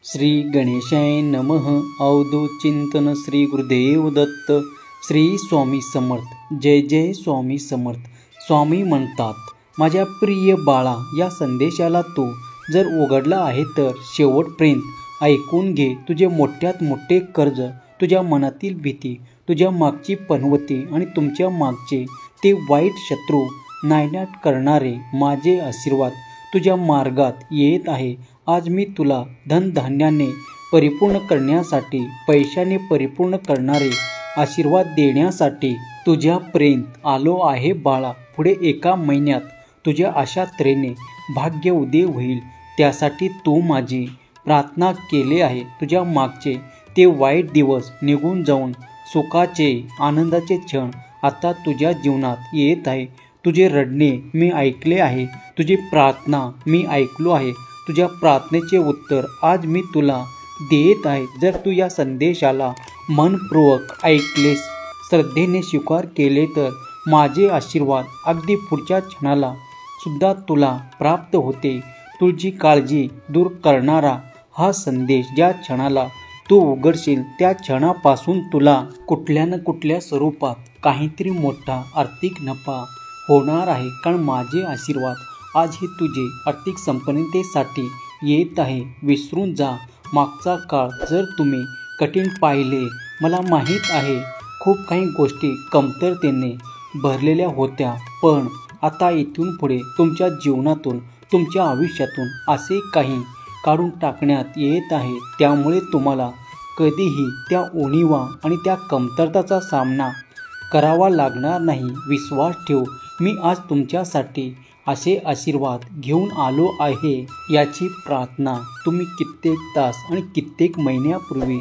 श्री गणेशाय नमः. अवधूत चिंतन श्री गुरुदेव दत्त. श्री स्वामी समर्थ. जय जय स्वामी समर्थ. स्वामी म्हणतात, माझ्या प्रिय बाळा, या संदेशाला तू जर उघडला आहे तर शेवटपर्यंत ऐकून घे. तुझे मोठ्यात मोठे कर्ज, तुझ्या मनातील भीती, तुझ्या मागची पनवती आणि तुमच्या मागचे ते वाईट शत्रू नायनाट करणारे माझे आशीर्वाद तुझ्या मार्गात येत आहे. आज मी तुला धनधान्याने परिपूर्ण करण्यासाठी, पैशाने परिपूर्ण करणारे आशीर्वाद देण्यासाठी तुझ्यापर्यंत आलो आहे बाळा. पुढे 1 महिन्यात तुझ्या अशा तऱ्हेने भाग्य उदय होईल, त्यासाठी तू माझी प्रार्थना केली आहे. तुझ्या मागचे ते वाईट दिवस निघून जाऊन सुखाचे, आनंदाचे क्षण आता तुझ्या जीवनात येत आहे. तुझे रडणे मी ऐकले आहे, तुझी प्रार्थना मी ऐकलो आहे. तुझ्या प्रार्थनेचे उत्तर आज मी तुला देत आहे. जर तू या संदेशाला मनपूर्वक ऐकलेस, श्रद्धेने स्वीकार केले, तर माझे आशीर्वाद अगदी पुढच्या क्षणाला सुद्धा तुला प्राप्त होते. तुझी काळजी दूर करणारा हा संदेश ज्या क्षणाला तू उघडशील, त्या क्षणापासून तुला कुठल्या ना कुठल्या स्वरूपात काहीतरी मोठा आर्थिक नफा होणार आहे. कारण माझे आशीर्वाद आज हे तुझे आर्थिक संपन्नतेसाठी येत आहे. विसरून जा मागचा काळ. जर तुम्ही कठीण पाहिले, मला माहीत आहे खूप काही गोष्टी कमतरतेने भरलेल्या होत्या, पण आता इथून पुढे तुमच्या जीवनातून, तुमच्या आयुष्यातून असे काही काढून टाकण्यात येत आहे. त्यामुळे तुम्हाला कधीही त्या उणिवा आणि त्या कमतरताचा सामना करावा लागणार नाही. विश्वास ठेव, मी आज तुमच्यासाठी असे आशीर्वाद घेऊन आलो आहे. याची प्रार्थना तुम्ही कित्येक तास आणि कित्येक महिन्यापूर्वी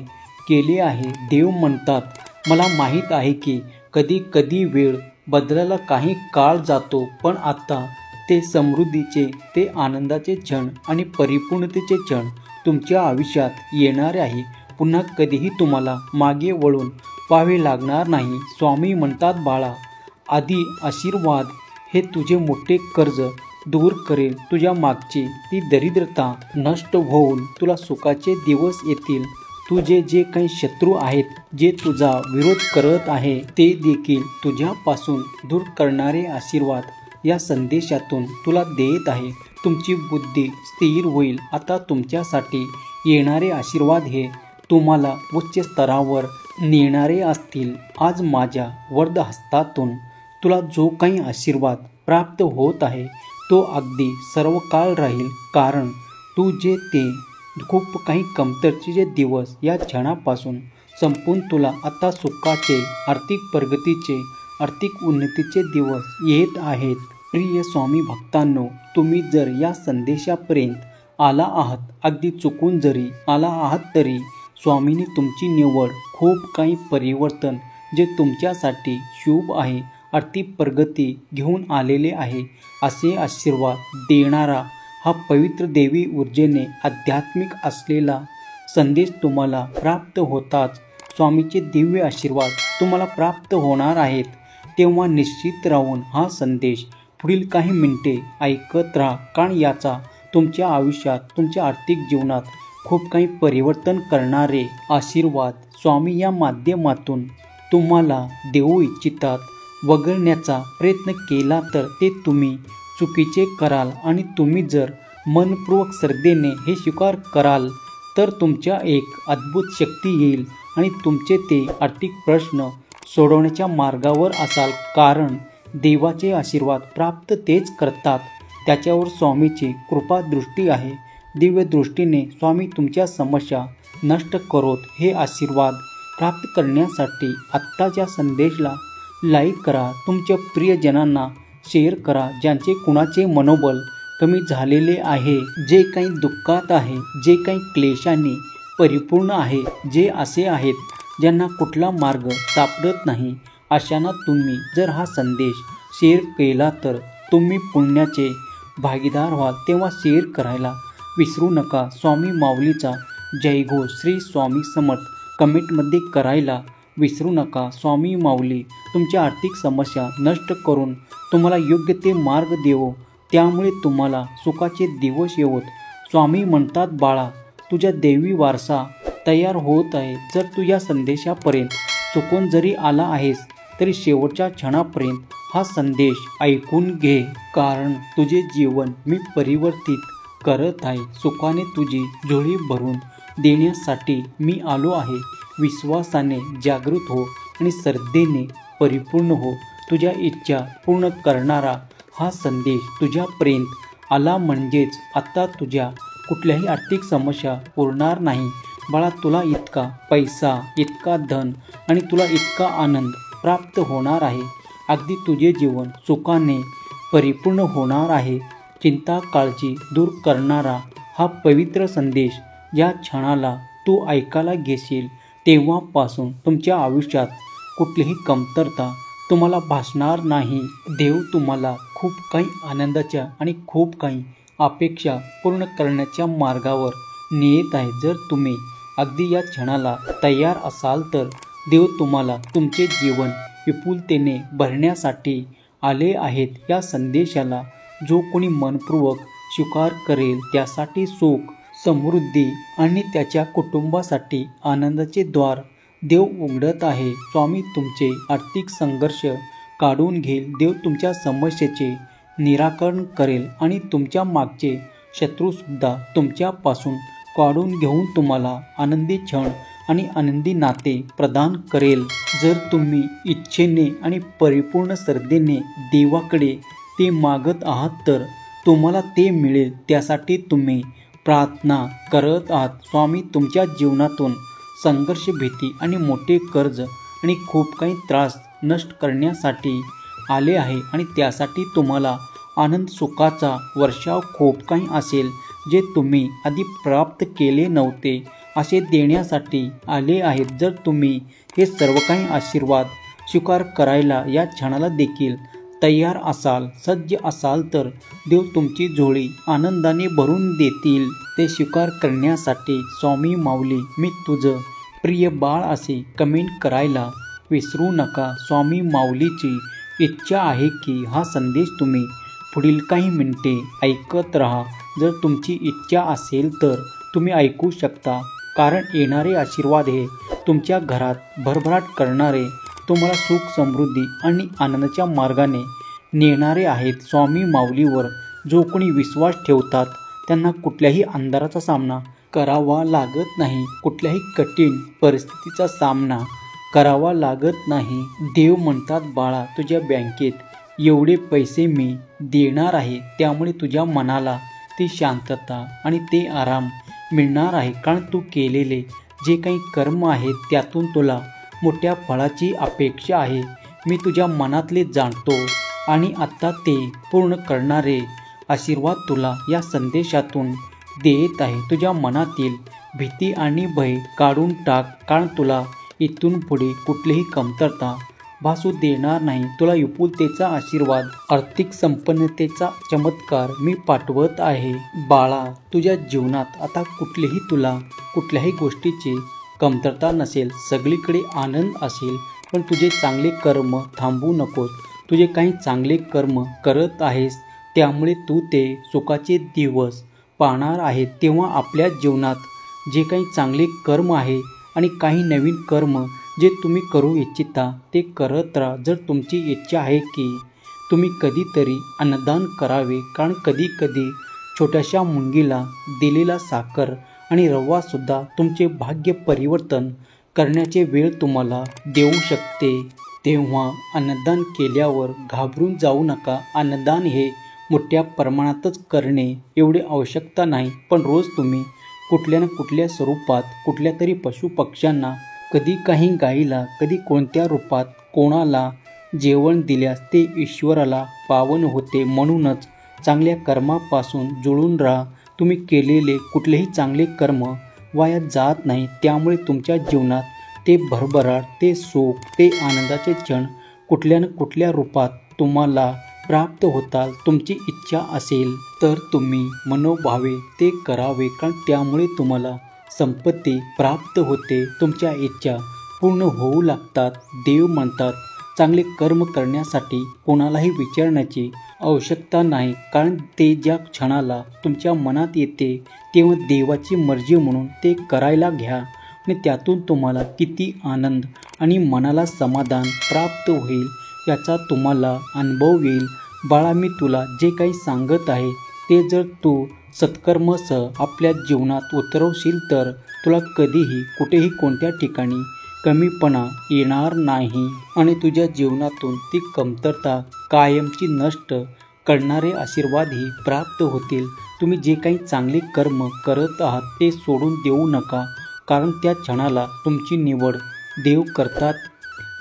केली आहे. देव म्हणतात, मला माहीत आहे की कधी कधी वेळ बदलायला काही काळ जातो, पण आता ते समृद्धीचे, ते आनंदाचे क्षण आणि परिपूर्णतेचे क्षण तुमच्या आयुष्यात येणार आहे. पुन्हा कधीही तुम्हाला मागे वळून पाहावे लागणार नाही. स्वामी म्हणतात, बाळा, आधी आशीर्वाद हे तुझे मोठे कर्ज दूर करेल. तुझ्या मागची ती दरिद्रता नष्ट होऊन तुला सुखाचे दिवस येतील. तुझे जे काही शत्रू आहेत, जे तुझा विरोध करत आहे, ते देखील तुझ्यापासून दूर करणारे आशीर्वाद या संदेशातून तुला देत आहे. तुमची बुद्धी स्थिर होईल. आता तुमच्यासाठी येणारे आशीर्वाद हे तुम्हाला उच्च स्तरावर नेणारे असतील. आज माझ्या वरद हस्तातून तुला जो काही आशीर्वाद प्राप्त होत आहे, तो अगदी सर्व काळ राहील. कारण तू जे ते खूप काही कमतरतेचे दिवस या क्षणापासून संपून तुला आता सुखाचे, आर्थिक प्रगतीचे, आर्थिक उन्नतीचे दिवस येत आहेत. प्रिय स्वामी भक्तांनो, तुम्ही जर या संदेशापर्यंत आला आहात, अगदी चुकून जरी आला आहात, तरी स्वामींनी तुमची निवड, खूप काही परिवर्तन जे तुमच्यासाठी शुभ आहे, आर्थिक प्रगती घेऊन आलेले आहे. असे आशीर्वाद देणारा हा पवित्र देवी ऊर्जेने आध्यात्मिक असलेला संदेश तुम्हाला प्राप्त होताच स्वामीचे दिव्य आशीर्वाद तुम्हाला प्राप्त होणार आहेत. तेव्हा निश्चित राहून हा संदेश पुढील काही मिनिटे ऐकत राहा, कारण याचा तुमच्या आयुष्यात, तुमच्या आर्थिक जीवनात खूप काही परिवर्तन करणारे आशीर्वाद स्वामी या माध्यमातून तुम्हाला देऊ इच्छितात. वगळण्याचा प्रयत्न केला तर ते तुम्ही चुकीचे कराल, आणि तुम्ही जर मनपूर्वक श्रद्धेने हे स्वीकार कराल, तर तुमच्या एक अद्भुत शक्ती येईल आणि तुमचे ते आर्थिक प्रश्न सोडवण्याच्या मार्गावर असाल. कारण देवाचे आशीर्वाद प्राप्त तेच करतात, त्याच्यावर स्वामीची कृपा दृष्टी आहे. दिव्य दृष्टीने स्वामी तुमच्या समस्या नष्ट करोत. हे आशीर्वाद प्राप्त करण्यासाठी आत्ताच्या संदेशाला लाईक करा, तुमच्या प्रियजनांना शेअर करा, ज्यांचे कुणाचे मनोबल कमी झालेले आहे, जे काही दुःखात आहे, जे काही क्लेशाने परिपूर्ण आहे, जे असे आहेत ज्यांना कुठला मार्ग सापडत नाही, अशांना तुम्ही जर हा संदेश शेअर केला तर तुम्ही पुण्याचे भागीदार व्हाल. तेव्हा शेअर करायला विसरू नका. स्वामी माऊलीचा जयघोष श्री स्वामी समर्थ कमेंटमध्ये करायला विसरू नका. स्वामी माऊली तुमच्या आर्थिक समस्या नष्ट करून तुम्हाला योग्य ते मार्ग देवो, त्यामुळे तुम्हाला सुखाचे दिवस येवोत. स्वामी म्हणतात, बाळा, तुझा दैवी वारसा तयार होत आहे. जर तू या संदेशापर्यंत चुकून जरी आला आहेस तरी शेवटच्या क्षणापर्यंत हा संदेश ऐकून घे, कारण तुझे जीवन मी परिवर्तित करत आहे. सुखाने तुझी झोळी भरून देण्यासाठी मी आलो आहे. विश्वासाने जागृत हो आणि श्रद्धेने परिपूर्ण हो. तुझ्या इच्छा पूर्ण करणारा हा संदेश तुझ्यापर्यंत आला म्हणजेच आता तुझ्या कुठल्याही आर्थिक समस्या उरणार नाही. बाळा, तुला इतका पैसा, इतका धन आणि तुला इतका आनंद प्राप्त होणार आहे. अगदी तुझे जीवन सुखाने परिपूर्ण होणार आहे. चिंता काळजी दूर करणारा हा पवित्र संदेश ज्या क्षणाला तू ऐकायला घेशील तेव्हापासून तुमच्या आयुष्यात कुठलीही कमतरता तुम्हाला भासणार नाही. देव तुम्हाला खूप काही आनंदाच्या आणि खूप काही अपेक्षा पूर्ण करण्याच्या मार्गावर नेत आहे. जर तुम्ही अगदी या क्षणाला तयार असाल तर देव तुम्हाला तुमचे जीवन विपुलतेने भरण्यासाठी आले आहेत. या संदेशाला जो कोणी मनपूर्वक स्वीकार करेल त्यासाठी सुख, समृद्धी आणि त्याच्या कुटुंबासाठी आनंदाचे द्वार देव उघडत आहे. स्वामी तुमचे आर्थिक संघर्ष काढून घेईल. देव तुमच्या समस्येचे निराकरण करेल आणि तुमच्या मागचे शत्रूसुद्धा तुमच्यापासून काढून घेऊन तुम्हाला आनंदी क्षण आणि आनंदी नाते प्रदान करेल. जर तुम्ही इच्छेने आणि परिपूर्ण श्रद्धेने देवाकडे ते मागत आहात तर तुम्हाला ते मिळेल. त्यासाठी तुम्ही प्रार्थना करत आहात. स्वामी तुमच्या जीवनातून संघर्ष, भीती आणि मोठे कर्ज आणि खूप काही त्रास नष्ट करण्यासाठी आले आहे आणि त्यासाठी तुम्हाला आनंद, सुखाचा वर्षाव खूप काही असेल जे तुम्ही आधी प्राप्त केले नव्हते असे देण्यासाठी आले आहेत. जर तुम्ही हे सर्व काही आशीर्वाद स्वीकार करायला या क्षणाला देखील तयार असाल, सज्ज असाल तर देव तुमची झोळी आनंदाने भरून देतील. ते स्वीकार करण्यासाठी स्वामी माऊली मी तुझं प्रिय बाळ असे कमेंट करायला विसरू नका. स्वामी माऊलीची इच्छा आहे की हा संदेश तुम्ही पुढील काही मिनिटे ऐकत राहा. जर तुमची इच्छा असेल तर तुम्ही ऐकू शकता, कारण येणारे आशीर्वाद हे तुमच्या घरात भरभराट करणारे, तुम्हाला सुख, समृद्धी आणि आनंदाच्या मार्गाने नेणारे आहेत. स्वामी माऊलीवर जो कोणी विश्वास ठेवतात त्यांना कुठल्याही अंधाराचा सामना करावा लागत नाही. कुठल्याही कठीण परिस्थितीचा सामना करावा लागत नाही. देव म्हणतात, बाळा तुझ्या बँकेत एवढे पैसे मी देणार आहे, त्यामुळे तुझ्या मनाला ती शांतता आणि ते आराम मिळणार आहे. कारण तू केलेले जे काही कर्म आहेत त्यातून तुला मोठ्या फळाची अपेक्षा आहे. मी तुझ्या मनातले जाणतो आणि आता ते पूर्ण करणारे आशीर्वाद तुला या संदेशातून देत आहे. तुझ्या मनातील भीती आणि भय काढून टाक, कारण तुला इथून पुढे कुठलीही कमतरता भासू देणार नाही. तुला विपुलतेचा आशीर्वाद, आर्थिक संपन्नतेचा चमत्कार मी पाठवत आहे. बाळा, तुझ्या जीवनात आता तुला कुठल्याही गोष्टीची कमतरता नसेल. सगळीकडे आनंद असेल. पण तुझे चांगले कर्म थांबवू नकोस. तुझे काही चांगले कर्म करत आहेस त्यामुळे तू ते सुखाचे दिवस पाहणार आहे. तेव्हा आपल्या जीवनात जे काही चांगले कर्म आहे आणि काही नवीन कर्म जे तुम्ही करू इच्छिता ते करत राहा. जर तुमची इच्छा आहे की तुम्ही कधीतरी अन्नदान करावे, कारण कधी कधी छोट्याशा मुंगीला दिलेला साखर आणि रवासुद्धा तुमचे भाग्य परिवर्तन करण्याचे वेळ तुम्हाला देऊ शकते. तेव्हा अन्नदान केल्यावर घाबरून जाऊ नका. अन्नदान हे मोठ्या प्रमाणातच करणे एवढे आवश्यकता नाही, पण रोज तुम्ही कुठल्या ना कुठल्या स्वरूपात कुठल्या तरी पशुपक्ष्यांना, कधी काही गाईला, कधी कोणत्या रूपात कोणाला जेवण दिल्यास ते ईश्वराला पावन होते. म्हणूनच चांगल्या कर्मापासून जुळून राहा. तुम्ही केलेले कुठलेही चांगले कर्म वाया जात नाही. त्यामुळे तुमच्या जीवनात ते भरभराट, ते सुख, ते आनंदाचे क्षण कुठल्या ना कुठल्या रूपात तुम्हाला प्राप्त होतात. तुमची इच्छा असेल तर तुम्ही मनोभावे ते करावे, कारण त्यामुळे तुम्हाला संपत्ती प्राप्त होते. तुमच्या इच्छा पूर्ण होऊ लागतात. देव म्हणतात, चांगले कर्म करण्यासाठी कोणालाही विचारण्याची आवश्यकता नाही, कारण ते ज्या क्षणाला तुमच्या मनात येते तेव्हा देवाची मर्जी म्हणून ते करायला घ्या आणि त्यातून तुम्हाला किती आनंद आणि मनाला समाधान प्राप्त होईल याचा तुम्हाला अनुभव येईल. बाळा, मी तुला जे काही सांगत आहे ते जर तू सत्कर्मसह आपल्या जीवनात उतरवशील तर तुला कधीही कुठेही कोणत्या ठिकाणी कमीपणा येणार नाही आणि तुझ्या जीवनातून ती कमतरता कायमची नष्ट करणारे आशीर्वादही प्राप्त होतील. तुम्ही जे काही चांगले कर्म करत आहात ते सोडून देऊ नका, कारण त्या क्षणाला तुमची निवड देव करतात.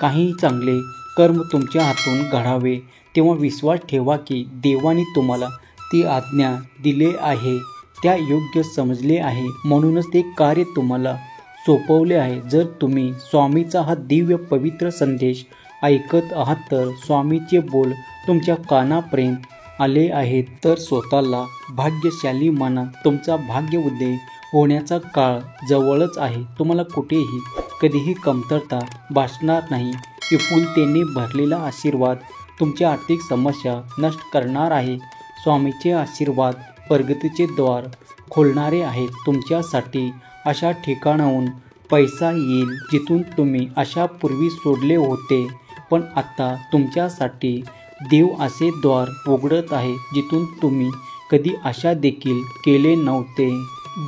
काही चांगले कर्म तुमच्या हातून घडावे तेव्हा विश्वास ठेवा की देवाने तुम्हाला ती आज्ञा दिली आहे, त्या योग्य समजले आहे, म्हणूनच ते कार्य तुम्हाला सोपवले आहे. जर तुम्ही स्वामीचा हा दिव्य पवित्र संदेश ऐकत आहात तर स्वामीचे बोल तुमच्या कानापर्यंत आले आहेत, तर स्वतःला भाग्यशाली माना. तुमचा भाग्य उदय होण्याचा काळ जवळच आहे. तुम्हाला कुठेही कधीही कमतरता भासणार नाही. विपुलतेने भरलेला आशीर्वाद तुमच्या आर्थिक समस्या नष्ट करणार आहे. स्वामीचे आशीर्वाद प्रगतीचे द्वार खोलणारे आहेत. तुमच्यासाठी अशा ठिकाणाहून पैसा येईल जिथून तुम्ही आशापूर्वी सोडले होते, पण आता तुमच्यासाठी देव असे द्वार उघडत आहे जिथून तुम्ही कधी आशा देखील केले नव्हते.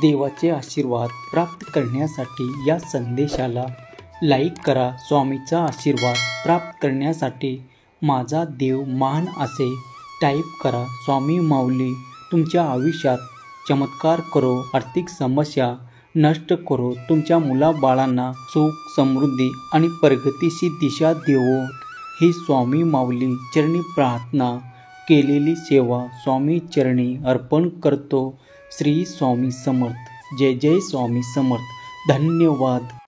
देवाचे आशीर्वाद प्राप्त करण्यासाठी या संदेशाला लाईक करा. स्वामीचा आशीर्वाद प्राप्त करण्यासाठी माझा देव महान असे टाईप करा. स्वामी माऊली तुमच्या आयुष्यात चमत्कार करो, आर्थिक समस्या नष्ट करो, तुमच्या मुलाबाळांना सुख, समृद्धी आणि प्रगतीची दिशा देवो. ही स्वामी माऊली चरणी प्रार्थना केलेली सेवा स्वामी चरणी अर्पण करतो. श्री स्वामी समर्थ. जय जय स्वामी समर्थ. धन्यवाद.